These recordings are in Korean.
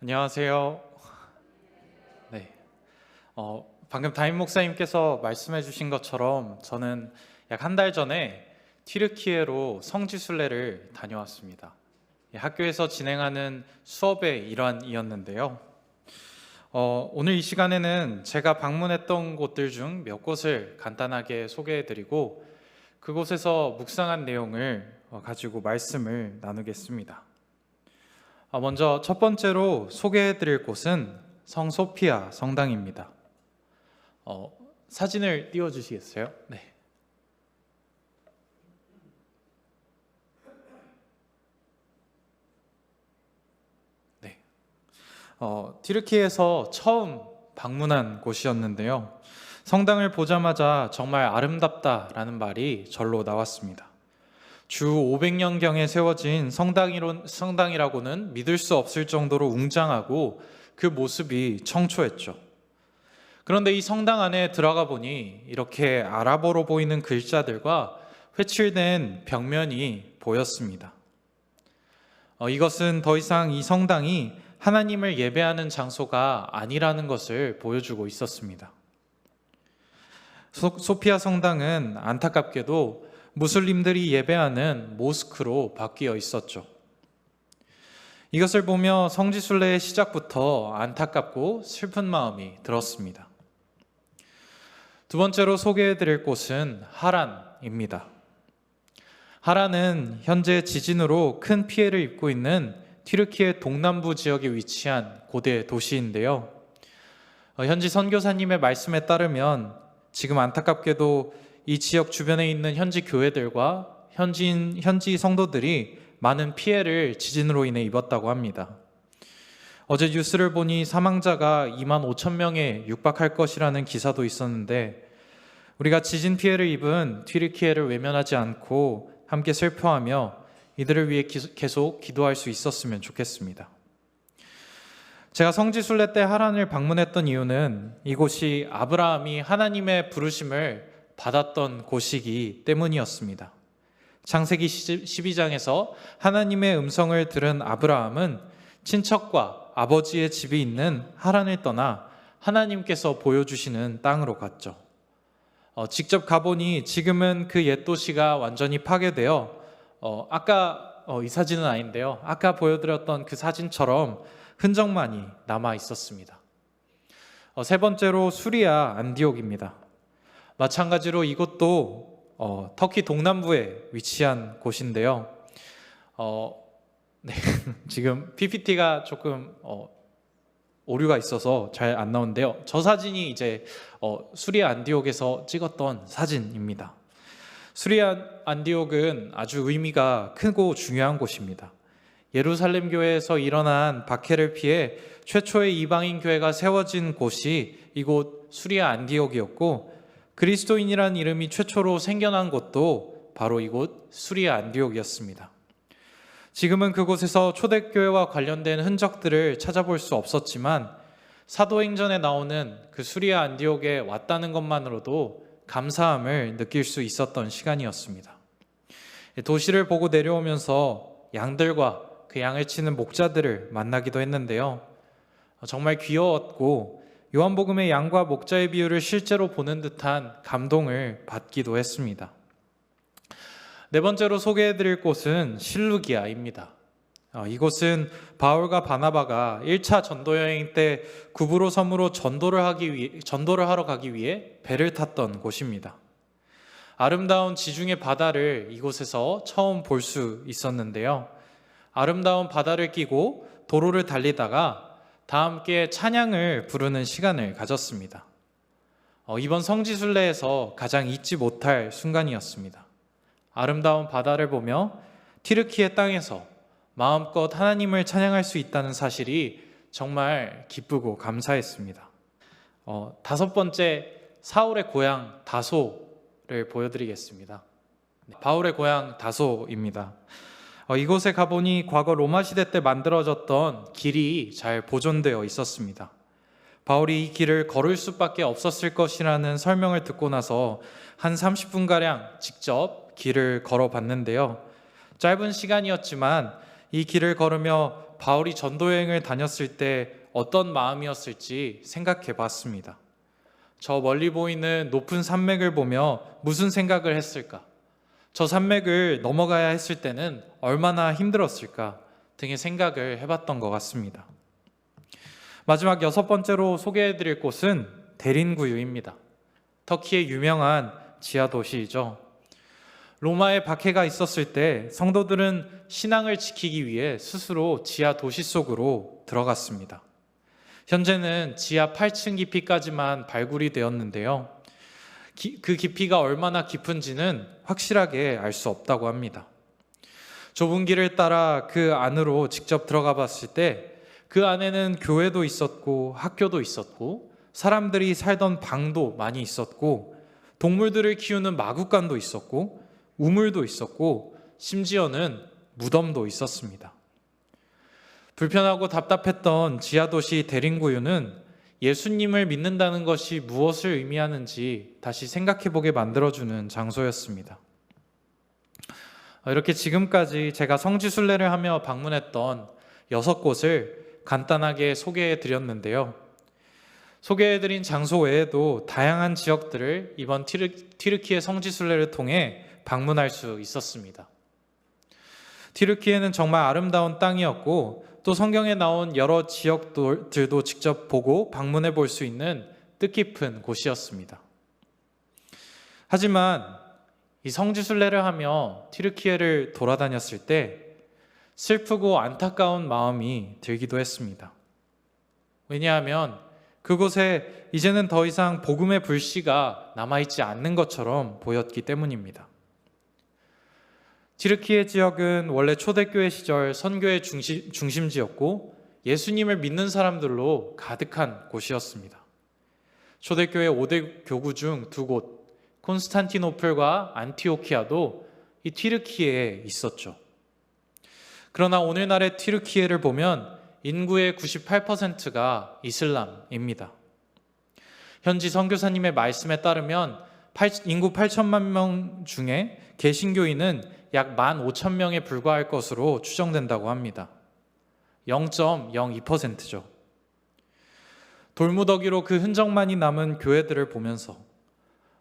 안녕하세요. 네. 방금 담임 목사님께서 말씀해 주신 것처럼 저는 약 한 달 전에 튀르키예로 성지순례를 다녀왔습니다. 학교에서 진행하는 수업의 일환이었는데요. 오늘 이 시간에는 제가 방문했던 곳들 중 몇 곳을 간단하게 소개해 드리고 그곳에서 묵상한 내용을 가지고 말씀을 나누겠습니다. 먼저 첫 번째로 소개해 드릴 곳은 성소피아 성당입니다. 사진을 띄워주시겠어요? 네. 네. 튀르키예에서 처음 방문한 곳이었는데요. 성당을 보자마자 정말 아름답다라는 말이 절로 나왔습니다. 주 500년경에 세워진 성당이라고는 믿을 수 없을 정도로 웅장하고 그 모습이 청초했죠. 그런데 이 성당 안에 들어가 보니 이렇게 아랍어로 보이는 글자들과 회칠된 벽면이 보였습니다. 이것은 더 이상 이 성당이 하나님을 예배하는 장소가 아니라는 것을 보여주고 있었습니다. 소피아 성당은 안타깝게도 무슬림들이 예배하는 모스크로 바뀌어 있었죠. 이것을 보며 성지순례의 시작부터 안타깝고 슬픈 마음이 들었습니다. 두 번째로 소개해드릴 곳은 하란입니다. 하란은 현재 지진으로 큰 피해를 입고 있는 튀르키예 동남부 지역에 위치한 고대 도시인데요. 현지 선교사님의 말씀에 따르면 지금 안타깝게도 이 지역 주변에 있는 현지 교회들과 현지 성도들이 많은 피해를 지진으로 인해 입었다고 합니다. 어제 뉴스를 보니 사망자가 2만 5천 명에 육박할 것이라는 기사도 있었는데 우리가 지진 피해를 입은 튀르키예를 외면하지 않고 함께 슬퍼하며 이들을 위해 계속 기도할 수 있었으면 좋겠습니다. 제가 성지순례 때 하란을 방문했던 이유는 이곳이 아브라함이 하나님의 부르심을 받았던 곳이기 때문이었습니다. 창세기 12장에서 하나님의 음성을 들은 아브라함은 친척과 아버지의 집이 있는 하란을 떠나 하나님께서 보여주시는 땅으로 갔죠. 직접 가보니 지금은 그 옛 도시가 완전히 파괴되어 아까 이 사진은 아닌데요. 아까 보여드렸던 그 사진처럼 흔적만이 남아 있었습니다. 세 번째로 수리아 안디옥입니다. 마찬가지로 이곳도 터키 동남부에 위치한 곳인데요. 네, 지금 PPT가 조금 오류가 있어서 잘 안 나오는데요. 저 사진이 이제 수리아 안디옥에서 찍었던 사진입니다. 수리아 안디옥은 아주 의미가 크고 중요한 곳입니다. 예루살렘 교회에서 일어난 박해를 피해 최초의 이방인 교회가 세워진 곳이 이곳 수리아 안디옥이었고 그리스도인이라는 이름이 최초로 생겨난 곳도 바로 이곳 수리아 안디옥이었습니다. 지금은 그곳에서 초대교회와 관련된 흔적들을 찾아볼 수 없었지만 사도행전에 나오는 그 수리아 안디옥에 왔다는 것만으로도 감사함을 느낄 수 있었던 시간이었습니다. 도시를 보고 내려오면서 양들과 그 양을 치는 목자들을 만나기도 했는데요. 정말 귀여웠고 요한복음의 양과 목자의 비유를 실제로 보는 듯한 감동을 받기도 했습니다. 네 번째로 소개해드릴 곳은 실루기아입니다. 이곳은 바울과 바나바가 1차 전도여행 때 구브로 섬으로 전도를 하러 가기 위해 배를 탔던 곳입니다. 아름다운 지중해 바다를 이곳에서 처음 볼 수 있었는데요. 아름다운 바다를 끼고 도로를 달리다가 다 함께 찬양을 부르는 시간을 가졌습니다. 이번 성지순례에서 가장 잊지 못할 순간이었습니다. 아름다운 바다를 보며 튀르키예 땅에서 마음껏 하나님을 찬양할 수 있다는 사실이 정말 기쁘고 감사했습니다. 다섯 번째, 사울의 고향 다소를 보여드리겠습니다. 바울의 고향 다소입니다. 이곳에 가보니 과거 로마 시대 때 만들어졌던 길이 잘 보존되어 있었습니다. 바울이 이 길을 걸을 수밖에 없었을 것이라는 설명을 듣고 나서 한 30분가량 직접 길을 걸어봤는데요. 짧은 시간이었지만 이 길을 걸으며 바울이 전도 여행을 다녔을 때 어떤 마음이었을지 생각해 봤습니다. 저 멀리 보이는 높은 산맥을 보며 무슨 생각을 했을까? 저 산맥을 넘어가야 했을 때는 얼마나 힘들었을까? 등의 생각을 해봤던 것 같습니다. 마지막 6번째로 소개해드릴 곳은 데린구유입니다. 터키의 유명한 지하 도시이죠. 로마에 박해가 있었을 때 성도들은 신앙을 지키기 위해 스스로 지하 도시 속으로 들어갔습니다. 현재는 지하 8층 깊이까지만 발굴이 되었는데요. 그 깊이가 얼마나 깊은지는 확실하게 알 수 없다고 합니다. 좁은 길을 따라 그 안으로 직접 들어가 봤을 때 그 안에는 교회도 있었고 학교도 있었고 사람들이 살던 방도 많이 있었고 동물들을 키우는 마구간도 있었고 우물도 있었고 심지어는 무덤도 있었습니다. 불편하고 답답했던 지하도시 데린구유는 예수님을 믿는다는 것이 무엇을 의미하는지 다시 생각해보게 만들어주는 장소였습니다. 이렇게 지금까지 제가 성지순례를 하며 방문했던 6곳을 간단하게 소개해드렸는데요. 소개해드린 장소 외에도 다양한 지역들을 이번 튀르키예 성지순례를 통해 방문할 수 있었습니다. 튀르키예는 정말 아름다운 땅이었고 또 성경에 나온 여러 지역들도 직접 보고 방문해 볼 수 있는 뜻깊은 곳이었습니다. 하지만 이 성지순례를 하며 튀르키예를 돌아다녔을 때 슬프고 안타까운 마음이 들기도 했습니다. 왜냐하면 그곳에 이제는 더 이상 복음의 불씨가 남아있지 않는 것처럼 보였기 때문입니다. 튀르키예 지역은 원래 초대교회 시절 선교의 중심지였고 예수님을 믿는 사람들로 가득한 곳이었습니다. 초대교회 5대 교구 중 2곳, 콘스탄티노플과 안티오키아도 이 튀르키예에 있었죠. 그러나 오늘날의 튀르키예를 보면 인구의 98%가 이슬람입니다. 현지 선교사님의 말씀에 따르면 인구 8천만 명 중에 개신교인은 약 15,000명에 불과할 것으로 추정된다고 합니다. 0.02%죠. 돌무더기로 그 흔적만이 남은 교회들을 보면서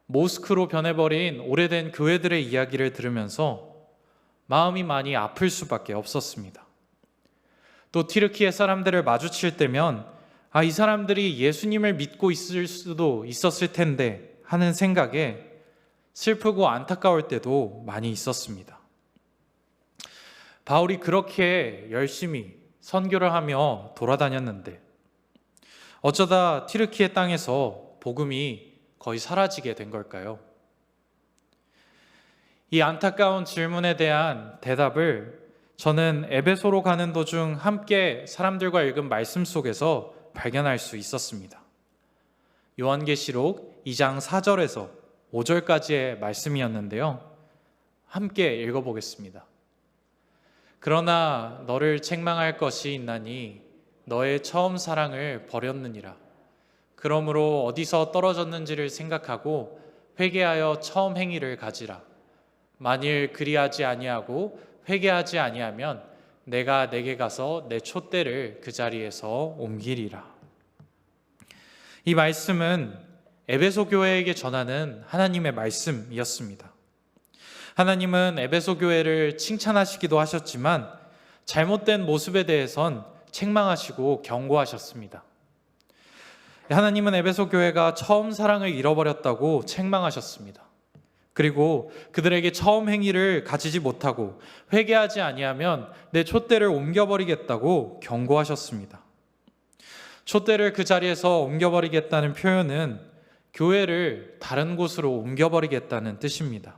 모스크로 변해버린 오래된 교회들의 이야기를 들으면서 마음이 많이 아플 수밖에 없었습니다. 또 튀르키예 사람들을 마주칠 때면 이 사람들이 예수님을 믿고 있을 수도 있었을 텐데 하는 생각에 슬프고 안타까울 때도 많이 있었습니다. 바울이 그렇게 열심히 선교를 하며 돌아다녔는데 어쩌다 튀르키예 땅에서 복음이 거의 사라지게 된 걸까요? 이 안타까운 질문에 대한 대답을 저는 에베소로 가는 도중 함께 사람들과 읽은 말씀 속에서 발견할 수 있었습니다. 요한계시록 2장 4절에서 5절까지의 말씀이었는데요. 함께 읽어보겠습니다. 그러나 너를 책망할 것이 있나니 너의 처음 사랑을 버렸느니라. 그러므로 어디서 떨어졌는지를 생각하고 회개하여 처음 행위를 가지라. 만일 그리하지 아니하고 회개하지 아니하면 내가 내게 가서 내 촛대를 그 자리에서 옮기리라. 이 말씀은 에베소 교회에게 전하는 하나님의 말씀이었습니다. 하나님은 에베소 교회를 칭찬하시기도 하셨지만 잘못된 모습에 대해선 책망하시고 경고하셨습니다. 하나님은 에베소 교회가 처음 사랑을 잃어버렸다고 책망하셨습니다. 그리고 그들에게 처음 행위를 가지지 못하고 회개하지 아니하면 내 촛대를 옮겨버리겠다고 경고하셨습니다. 촛대를 그 자리에서 옮겨버리겠다는 표현은 교회를 다른 곳으로 옮겨버리겠다는 뜻입니다.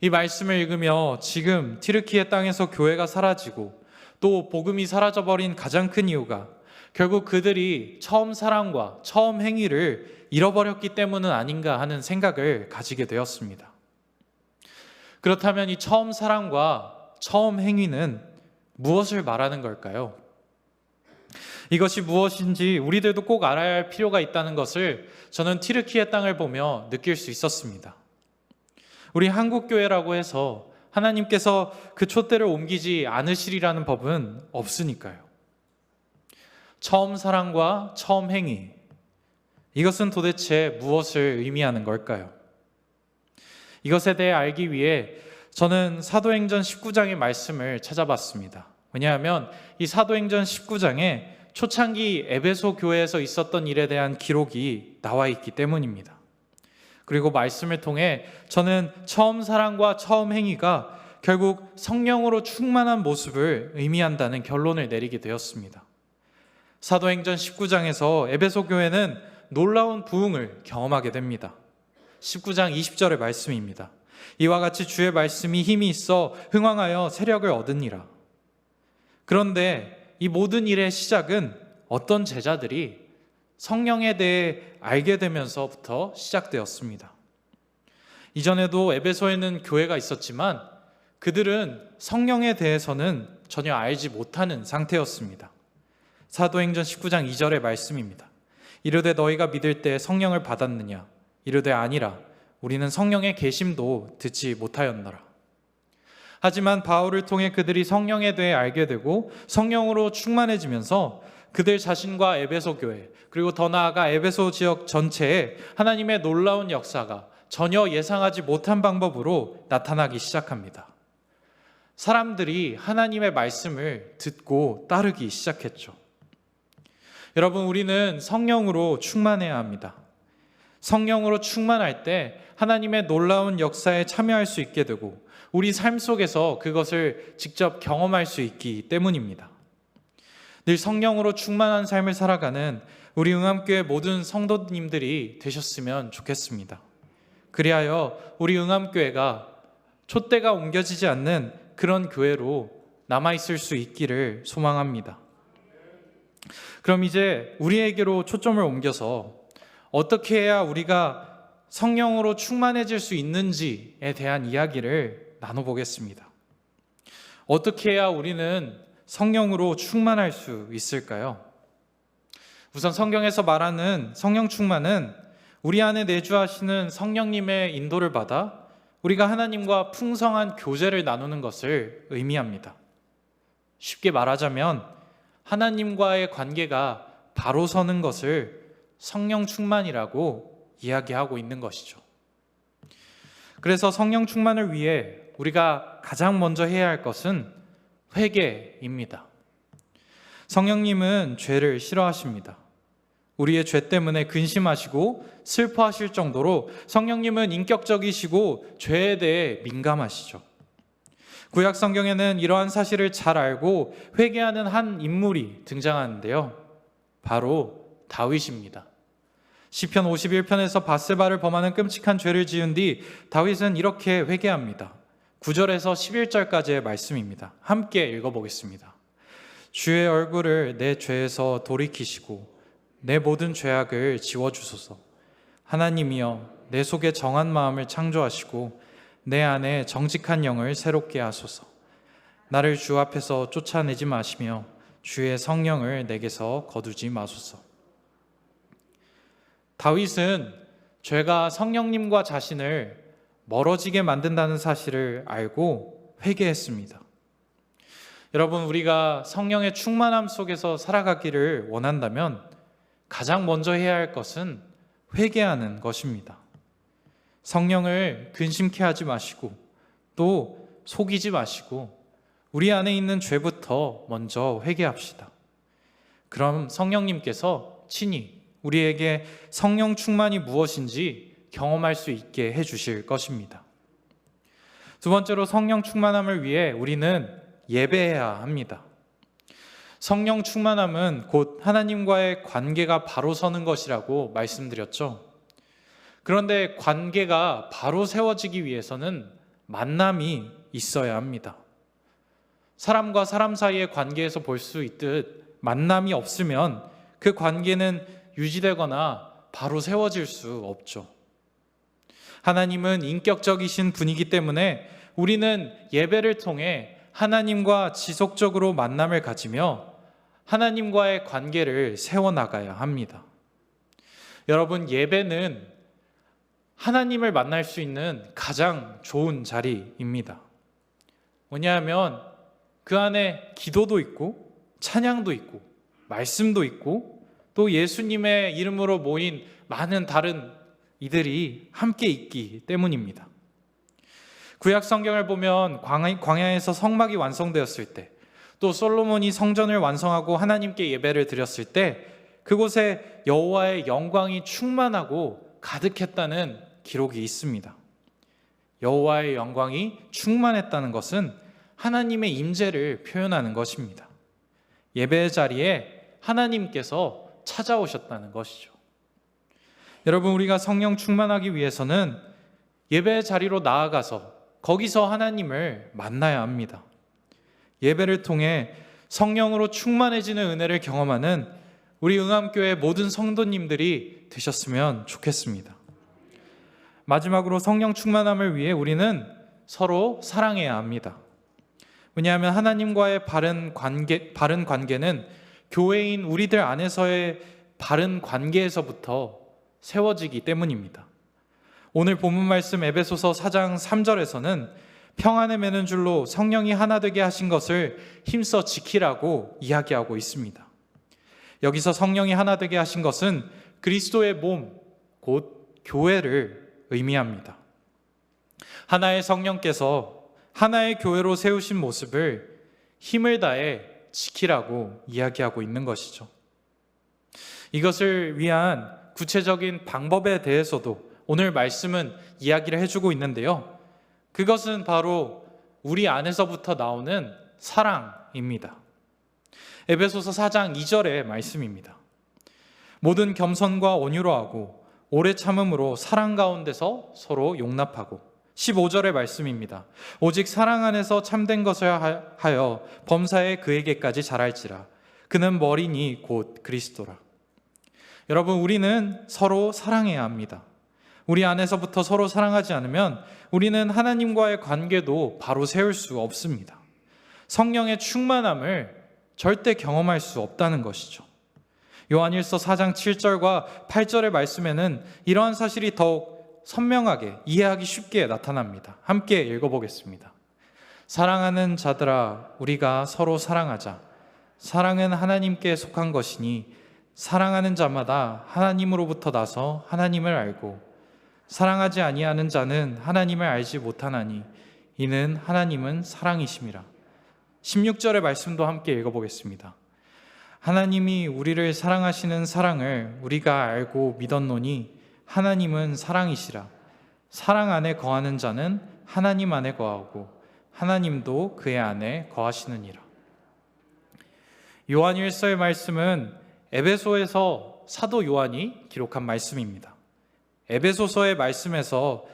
이 말씀을 읽으며 지금 튀르키예 땅에서 교회가 사라지고 또 복음이 사라져버린 가장 큰 이유가 결국 그들이 처음 사랑과 처음 행위를 잃어버렸기 때문은 아닌가 하는 생각을 가지게 되었습니다. 그렇다면 이 처음 사랑과 처음 행위는 무엇을 말하는 걸까요? 이것이 무엇인지 우리들도 꼭 알아야 할 필요가 있다는 것을 저는 튀르키예 땅을 보며 느낄 수 있었습니다. 우리 한국교회라고 해서 하나님께서 그 촛대를 옮기지 않으시리라는 법은 없으니까요. 처음 사랑과 처음 행위, 이것은 도대체 무엇을 의미하는 걸까요? 이것에 대해 알기 위해 저는 사도행전 19장의 말씀을 찾아봤습니다. 왜냐하면 이 사도행전 19장에 초창기 에베소 교회에서 있었던 일에 대한 기록이 나와 있기 때문입니다. 그리고 말씀을 통해 저는 처음 사랑과 처음 행위가 결국 성령으로 충만한 모습을 의미한다는 결론을 내리게 되었습니다. 사도행전 19장에서 에베소 교회는 놀라운 부흥을 경험하게 됩니다. 19장 20절의 말씀입니다. 이와 같이 주의 말씀이 힘이 있어 흥왕하여 세력을 얻으니라. 그런데 이 모든 일의 시작은 어떤 제자들이 성령에 대해 알게 되면서부터 시작되었습니다. 이전에도 에베소에는 교회가 있었지만 그들은 성령에 대해서는 전혀 알지 못하는 상태였습니다. 사도행전 19장 2절의 말씀입니다. 이르되 너희가 믿을 때 성령을 받았느냐? 이르되 아니라 우리는 성령의 계심도 듣지 못하였노라. 하지만 바울을 통해 그들이 성령에 대해 알게 되고 성령으로 충만해지면서 그들 자신과 에베소 교회, 그리고 더 나아가 에베소 지역 전체에 하나님의 놀라운 역사가 전혀 예상하지 못한 방법으로 나타나기 시작합니다. 사람들이 하나님의 말씀을 듣고 따르기 시작했죠. 여러분, 우리는 성령으로 충만해야 합니다. 성령으로 충만할 때 하나님의 놀라운 역사에 참여할 수 있게 되고 우리 삶 속에서 그것을 직접 경험할 수 있기 때문입니다. 늘 성령으로 충만한 삶을 살아가는 우리 응암교회 모든 성도님들이 되셨으면 좋겠습니다. 그리하여 우리 응암교회가 촛대가 옮겨지지 않는 그런 교회로 남아있을 수 있기를 소망합니다. 그럼 이제 우리에게로 초점을 옮겨서 어떻게 해야 우리가 성령으로 충만해질 수 있는지에 대한 이야기를 나눠보겠습니다. 어떻게 해야 우리는 성령으로 충만할 수 있을까요? 우선 성경에서 말하는 성령 충만은 우리 안에 내주하시는 성령님의 인도를 받아 우리가 하나님과 풍성한 교제를 나누는 것을 의미합니다. 쉽게 말하자면 하나님과의 관계가 바로 서는 것을 성령 충만이라고 이야기하고 있는 것이죠. 그래서 성령 충만을 위해 우리가 가장 먼저 해야 할 것은 회개입니다. 성령님은 죄를 싫어하십니다. 우리의 죄 때문에 근심하시고 슬퍼하실 정도로 성령님은 인격적이시고 죄에 대해 민감하시죠. 구약 성경에는 이러한 사실을 잘 알고 회개하는 한 인물이 등장하는데요. 바로 다윗입니다. 시편 51편에서 밧세바를 범하는 끔찍한 죄를 지은 뒤 다윗은 이렇게 회개합니다. 9절에서 11절까지의 말씀입니다. 함께 읽어보겠습니다. 주의 얼굴을 내 죄에서 돌이키시고 내 모든 죄악을 지워주소서. 하나님이여, 내 속에 정한 마음을 창조하시고 내 안에 정직한 영을 새롭게 하소서. 나를 주 앞에서 쫓아내지 마시며 주의 성령을 내게서 거두지 마소서. 다윗은 죄가 성령님과 자신을 멀어지게 만든다는 사실을 알고 회개했습니다. 여러분, 우리가 성령의 충만함 속에서 살아가기를 원한다면 가장 먼저 해야 할 것은 회개하는 것입니다. 성령을 근심케 하지 마시고 또 속이지 마시고 우리 안에 있는 죄부터 먼저 회개합시다. 그럼 성령님께서 친히 우리에게 성령 충만이 무엇인지 경험할 수 있게 해주실 것입니다. 두 번째로 성령 충만함을 위해 우리는 예배해야 합니다. 성령 충만함은 곧 하나님과의 관계가 바로 서는 것이라고 말씀드렸죠. 그런데 관계가 바로 세워지기 위해서는 만남이 있어야 합니다. 사람과 사람 사이의 관계에서 볼 수 있듯 만남이 없으면 그 관계는 유지되거나 바로 세워질 수 없죠. 하나님은 인격적이신 분이기 때문에 우리는 예배를 통해 하나님과 지속적으로 만남을 가지며 하나님과의 관계를 세워나가야 합니다. 여러분, 예배는 하나님을 만날 수 있는 가장 좋은 자리입니다. 뭐냐면 그 안에 기도도 있고 찬양도 있고 말씀도 있고 또 예수님의 이름으로 모인 많은 다른 이들이 함께 있기 때문입니다. 구약 성경을 보면 광야에서 성막이 완성되었을 때, 또 솔로몬이 성전을 완성하고 하나님께 예배를 드렸을 때 그곳에 여호와의 영광이 충만하고 가득했다는 기록이 있습니다. 여호와의 영광이 충만했다는 것은 하나님의 임재를 표현하는 것입니다. 예배의 자리에 하나님께서 찾아오셨다는 것이죠. 여러분, 우리가 성령 충만하기 위해서는 예배의 자리로 나아가서 거기서 하나님을 만나야 합니다. 예배를 통해 성령으로 충만해지는 은혜를 경험하는 우리 응암교회 모든 성도님들이 되셨으면 좋겠습니다. 마지막으로 성령 충만함을 위해 우리는 서로 사랑해야 합니다. 왜냐하면 하나님과의 바른 관계는 교회인 우리들 안에서의 바른 관계에서부터 세워지기 때문입니다. 오늘 본문 말씀 에베소서 4장 3절에서는 평안에 매는 줄로 성령이 하나 되게 하신 것을 힘써 지키라고 이야기하고 있습니다. 여기서 성령이 하나 되게 하신 것은 그리스도의 몸, 곧 교회를 의미합니다. 하나의 성령께서 하나의 교회로 세우신 모습을 힘을 다해 지키라고 이야기하고 있는 것이죠. 이것을 위한 구체적인 방법에 대해서도 오늘 말씀은 이야기를 해주고 있는데요. 그것은 바로 우리 안에서부터 나오는 사랑입니다. 에베소서 4장 2절의 말씀입니다. 모든 겸손과 온유로 하고 오래 참음으로 사랑 가운데서 서로 용납하고 15절의 말씀입니다. 오직 사랑 안에서 참된 것을 하여 범사에 그에게까지 자랄지라. 그는 머리니 곧 그리스도라. 여러분, 우리는 서로 사랑해야 합니다. 우리 안에서부터 서로 사랑하지 않으면 우리는 하나님과의 관계도 바로 세울 수 없습니다. 성령의 충만함을 절대 경험할 수 없다는 것이죠. 요한일서 4장 7절과 8절의 말씀에는 이러한 사실이 더욱 선명하게 이해하기 쉽게 나타납니다. 함께 읽어보겠습니다. 사랑하는 자들아, 우리가 서로 사랑하자. 사랑은 하나님께 속한 것이니 사랑하는 자마다 하나님으로부터 나서 하나님을 알고 사랑하지 아니하는 자는 하나님을 알지 못하나니 이는 하나님은 사랑이심이라. 16절의 말씀도 함께 읽어보겠습니다. 하나님이 우리를 사랑하시는 사랑을 우리가 알고 믿었노니 하나님은 사랑이시라. 사랑 안에 거하는 자는 하나님 안에 거하고 하나님도 그의 안에 거하시느니라. 요한 1서의 말씀은 에베소에서 사도 요한이 기록한 말씀입니다. 에베소서의 말씀에서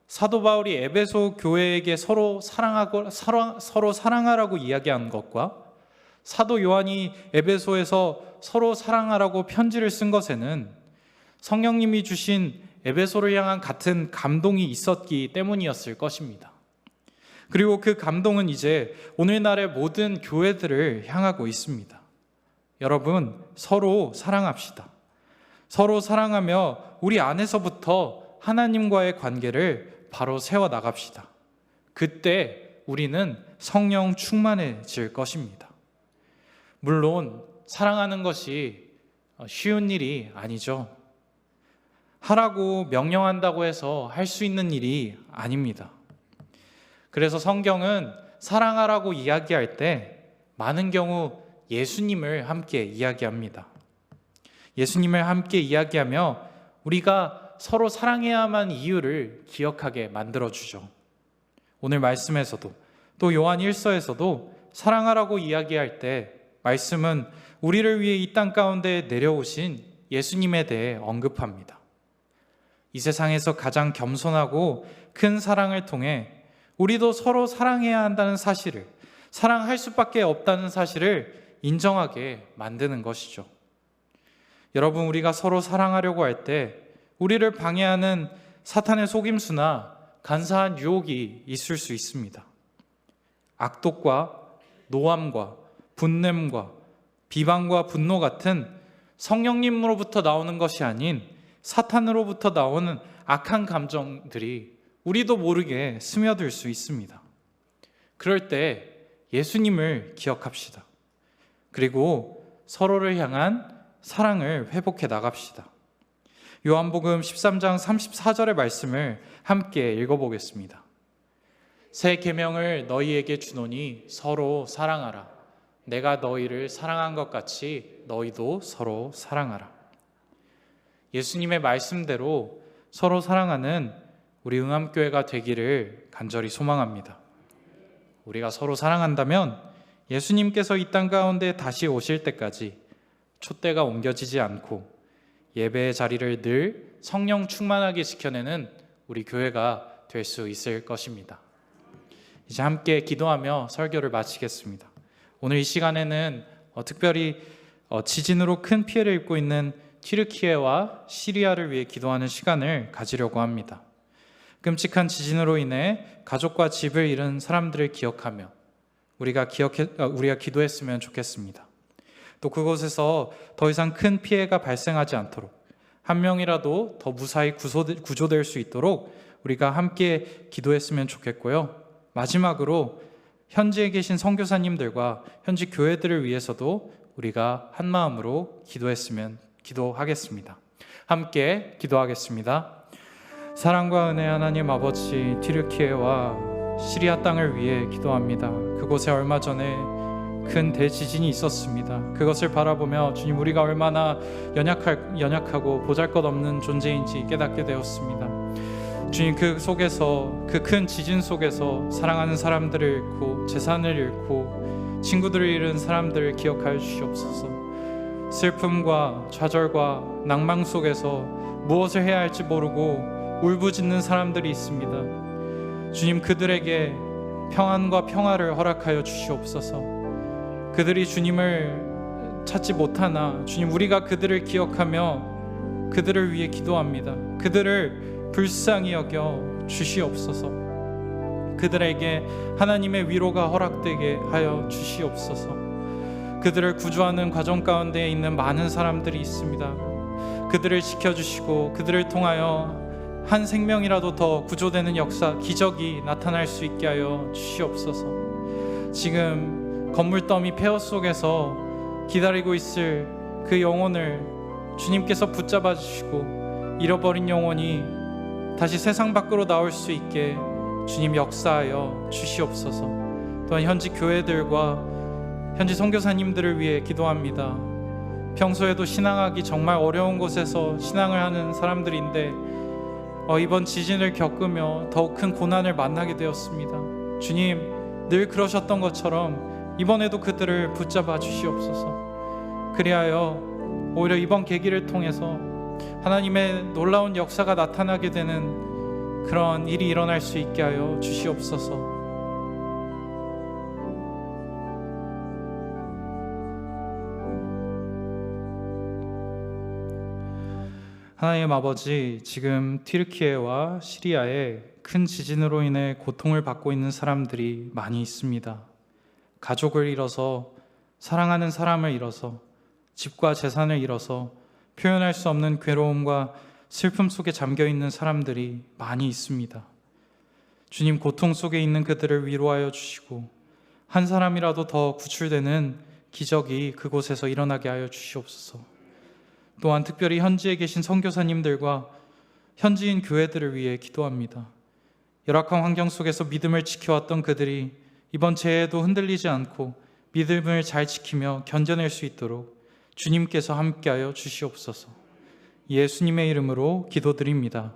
사도 바울이 에베소 교회에게 서로 사랑하라고 이야기한 것과 사도 요한이 에베소에서 서로 사랑하라고 편지를 쓴 것에는 성령님이 주신 에베소를 향한 같은 감동이 있었기 때문이었을 것입니다. 그리고 그 감동은 이제 오늘날의 모든 교회들을 향하고 있습니다. 여러분, 서로 사랑합시다. 서로 사랑하며 우리 안에서부터 하나님과의 관계를 바로 세워나갑시다. 그때 우리는 성령 충만해질 것입니다. 물론 사랑하는 것이 쉬운 일이 아니죠. 하라고 명령한다고 해서 할 수 있는 일이 아닙니다. 그래서 성경은 사랑하라고 이야기할 때 많은 경우 예수님을 함께 이야기합니다. 예수님을 함께 이야기하며 우리가 서로 사랑해야만 이유를 기억하게 만들어주죠. 오늘 말씀에서도 또 요한 1서에서도 사랑하라고 이야기할 때 말씀은 우리를 위해 이 땅 가운데 내려오신 예수님에 대해 언급합니다. 이 세상에서 가장 겸손하고 큰 사랑을 통해 우리도 서로 사랑해야 한다는 사실을, 사랑할 수밖에 없다는 사실을 인정하게 만드는 것이죠. 여러분, 우리가 서로 사랑하려고 할 때 우리를 방해하는 사탄의 속임수나 간사한 유혹이 있을 수 있습니다. 악독과 노함과 분냄과 비방과 분노 같은 성령님으로부터 나오는 것이 아닌 사탄으로부터 나오는 악한 감정들이 우리도 모르게 스며들 수 있습니다. 그럴 때 예수님을 기억합시다. 그리고 서로를 향한 사랑을 회복해 나갑시다. 요한복음 13장 34절의 말씀을 함께 읽어보겠습니다. 새 계명을 너희에게 주노니 서로 사랑하라. 내가 너희를 사랑한 것 같이 너희도 서로 사랑하라. 예수님의 말씀대로 서로 사랑하는 우리 응암교회가 되기를 간절히 소망합니다. 우리가 서로 사랑한다면 예수님께서 이 땅 가운데 다시 오실 때까지 촛대가 옮겨지지 않고 예배의 자리를 늘 성령 충만하게 지켜내는 우리 교회가 될 수 있을 것입니다. 이제 함께 기도하며 설교를 마치겠습니다. 오늘 이 시간에는 특별히 지진으로 큰 피해를 입고 있는 튀르키예와 시리아를 위해 기도하는 시간을 가지려고 합니다. 끔찍한 지진으로 인해 가족과 집을 잃은 사람들을 기억하며 우리가 기도했으면 좋겠습니다. 또 그곳에서 더 이상 큰 피해가 발생하지 않도록 한 명이라도 더 무사히 구조될 수 있도록 우리가 함께 기도했으면 좋겠고요. 마지막으로 현지에 계신 선교사님들과 현지 교회들을 위해서도 우리가 한 마음으로 기도하겠습니다. 함께 기도하겠습니다. 사랑과 은혜 하나님 아버지, 튀르키예와 시리아 땅을 위해 기도합니다. 그곳에 얼마 전에 큰 대지진이 있었습니다. 그것을 바라보며 주님, 우리가 얼마나 연약하고 보잘것없는 존재인지 깨닫게 되었습니다. 주님, 그 속에서, 그 큰 지진 속에서 사랑하는 사람들을 잃고 재산을 잃고 친구들을 잃은 사람들을 기억하여 주시옵소서. 슬픔과 좌절과 낭망 속에서 무엇을 해야 할지 모르고 울부짖는 사람들이 있습니다. 주님, 그들에게 평안과 평화를 허락하여 주시옵소서. 그들이 주님을 찾지 못하나 주님, 우리가 그들을 기억하며 그들을 위해 기도합니다. 그들을 불쌍히 여겨 주시옵소서. 그들에게 하나님의 위로가 허락되게 하여 주시옵소서. 그들을 구조하는 과정 가운데 있는 많은 사람들이 있습니다. 그들을 지켜주시고 그들을 통하여 한 생명이라도 더 구조되는 역사, 기적이 나타날 수 있게 하여 주시옵소서. 지금 건물더미 폐허 속에서 기다리고 있을 그 영혼을 주님께서 붙잡아 주시고 잃어버린 영혼이 다시 세상 밖으로 나올 수 있게 주님 역사하여 주시옵소서. 또한 현지 교회들과 현지 선교사님들을 위해 기도합니다. 평소에도 신앙하기 정말 어려운 곳에서 신앙을 하는 사람들인데 이번 지진을 겪으며 더욱 큰 고난을 만나게 되었습니다. 주님, 늘 그러셨던 것처럼 이번에도 그들을 붙잡아 주시옵소서. 그리하여 오히려 이번 계기를 통해서 하나님의 놀라운 역사가 나타나게 되는 그런 일이 일어날 수 있게 하여 주시옵소서. 하나님 아버지, 지금 튀르키예와 시리아에 큰 지진으로 인해 고통을 받고 있는 사람들이 많이 있습니다. 가족을 잃어서, 사랑하는 사람을 잃어서, 집과 재산을 잃어서 표현할 수 없는 괴로움과 슬픔 속에 잠겨 있는 사람들이 많이 있습니다. 주님, 고통 속에 있는 그들을 위로하여 주시고 한 사람이라도 더 구출되는 기적이 그곳에서 일어나게 하여 주시옵소서. 또한 특별히 현지에 계신 선교사님들과 현지인 교회들을 위해 기도합니다. 열악한 환경 속에서 믿음을 지켜왔던 그들이 이번 재해에도 흔들리지 않고 믿음을 잘 지키며 견뎌낼 수 있도록 주님께서 함께하여 주시옵소서. 예수님의 이름으로 기도드립니다.